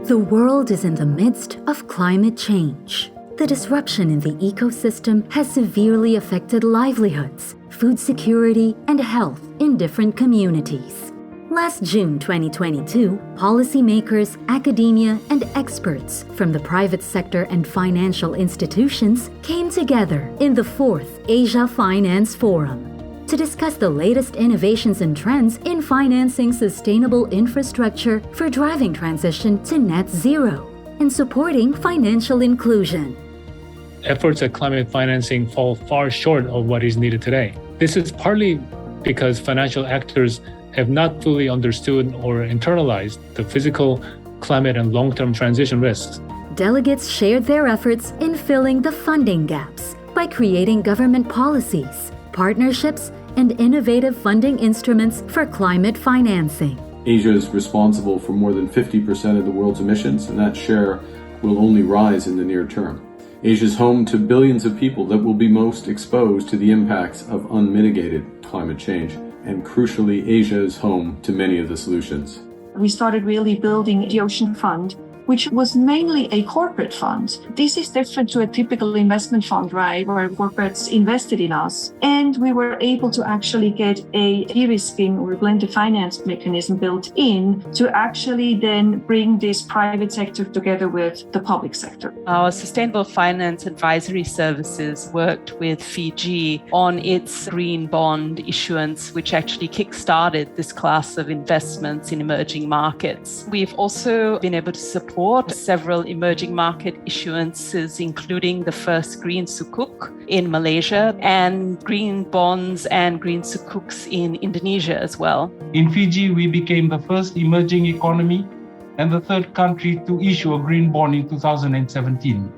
The world is in the midst of climate change. The disruption in the ecosystem has severely affected livelihoods, food security, and health in different communities. Last June 2022, policymakers, academia, and experts from the private sector and financial institutions came together in the 4th Asia Finance Forum to discuss the latest innovations and trends in financing sustainable infrastructure for driving transition to net zero and supporting financial inclusion. Efforts at climate financing fall far short of what is needed today. This is partly because financial actors have not fully understood or internalized the physical, climate, and long-term transition risks. Delegates shared their efforts in filling the funding gaps by creating government policies, partnerships, and innovative funding instruments for climate financing. Asia is responsible for more than 50% of the world's emissions, and that share will only rise in the near term. Asia is home to billions of people that will be most exposed to the impacts of unmitigated climate change. And crucially, Asia is home to many of the solutions. We started really building the Ocean Fund, which was mainly a corporate fund. This is different to a typical investment fund, right, where corporates invested in us. And we were able to actually get a de-risking or blended finance mechanism built in to actually then bring this private sector together with the public sector. Our Sustainable Finance Advisory Services worked with Fiji on its green bond issuance, which actually kick-started this class of investments in emerging markets. We've also been able to support several emerging market issuances, including the first green sukuk in Malaysia and green bonds and green sukuks in Indonesia as well. In Fiji, we became the first emerging economy and the third country to issue a green bond in 2017,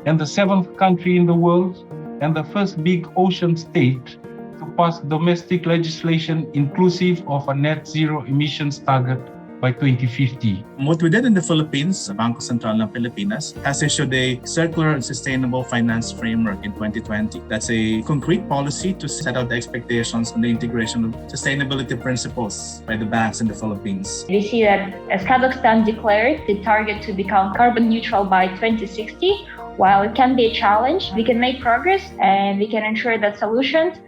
and the seventh country in the world and the first big ocean state to pass domestic legislation inclusive of a net zero emissions target by 2050. What we did in the Philippines, Bangko Sentral ng Pilipinas, has issued a circular and sustainable finance framework in 2020. That's a concrete policy to set out the expectations on the integration of sustainability principles by the banks in the Philippines. We see that as Kazakhstan declared the target to become carbon neutral by 2060, while it can be a challenge, we can make progress and we can ensure that solutions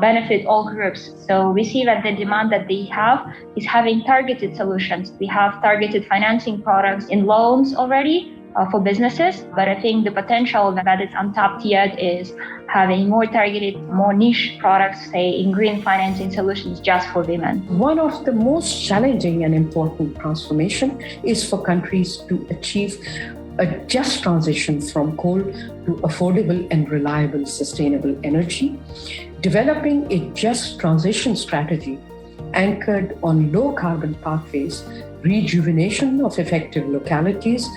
benefit all groups. So we see that the demand that they have is having targeted solutions. We have targeted financing products in loans already for businesses, but I think the potential that is untapped yet is having more targeted, more niche products, say in green financing solutions just for women. One of the most challenging and important transformation is for countries to achieve a just transition from coal to affordable and reliable sustainable energy. Developing a just transition strategy anchored on low carbon pathways, rejuvenation of effective localities,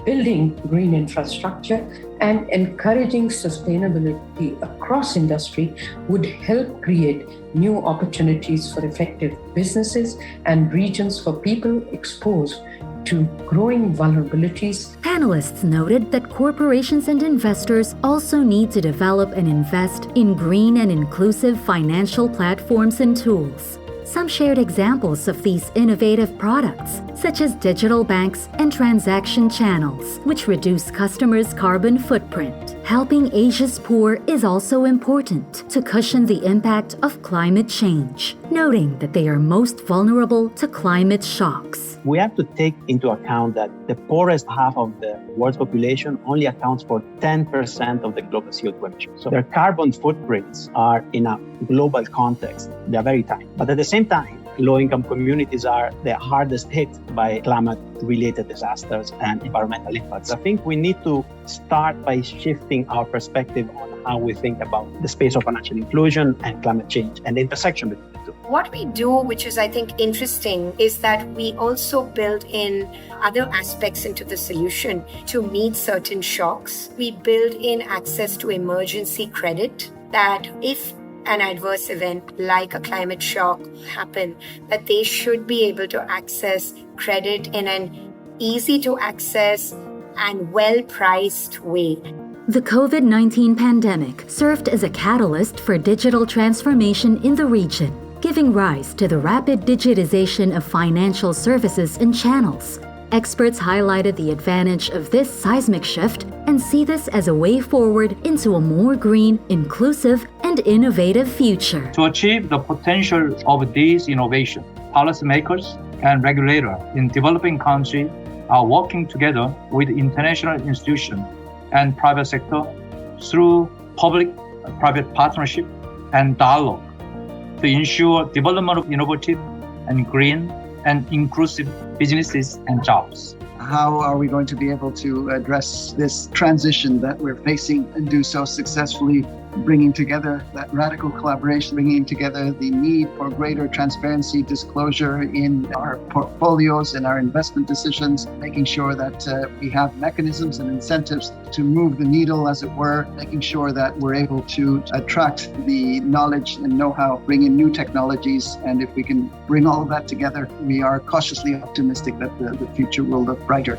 building green infrastructure, and encouraging sustainability across industry would help create new opportunities for effective businesses and regions for people exposed to growing vulnerabilities. Panelists noted that corporations and investors also need to develop and invest in green and inclusive financial platforms and tools. Some shared examples of these innovative products, such as digital banks and transaction channels, which reduce customers' carbon footprint. Helping Asia's poor is also important to cushion the impact of climate change, noting that they are most vulnerable to climate shocks. We have to take into account that the poorest half of the world's population only accounts for 10% of the global CO2 emissions. So their carbon footprints are, in a global context, they are very tiny. But at the same time, low-income communities are the hardest hit by climate-related disasters and environmental impacts. I think we need to start by shifting our perspective on how we think about the space of financial inclusion and climate change and the intersection between the two. What we do, which is I think interesting, is that we also build in other aspects into the solution to meet certain shocks. We build in access to emergency credit that if an adverse event like a climate shock happen, that they should be able to access credit in an easy to access and well-priced way. The COVID-19 pandemic served as a catalyst for digital transformation in the region, giving rise to the rapid digitization of financial services and channels. Experts highlighted the advantage of this seismic shift and see this as a way forward into a more green, inclusive, and innovative future. To achieve the potential of these innovations, policymakers and regulators in developing countries are working together with international institutions and private sector through public-private partnership and dialogue to ensure development of innovative and green and inclusive businesses and jobs. How are we going to be able to address this transition that we're facing and do so successfully, bringing together that radical collaboration, bringing together the need for greater transparency, disclosure in our portfolios and our investment decisions, making sure that we have mechanisms and incentives to move the needle, as it were, making sure that we're able to attract the knowledge and know-how, bring in new technologies. And if we can bring all of that together, we are cautiously optimistic that the future will look brighter.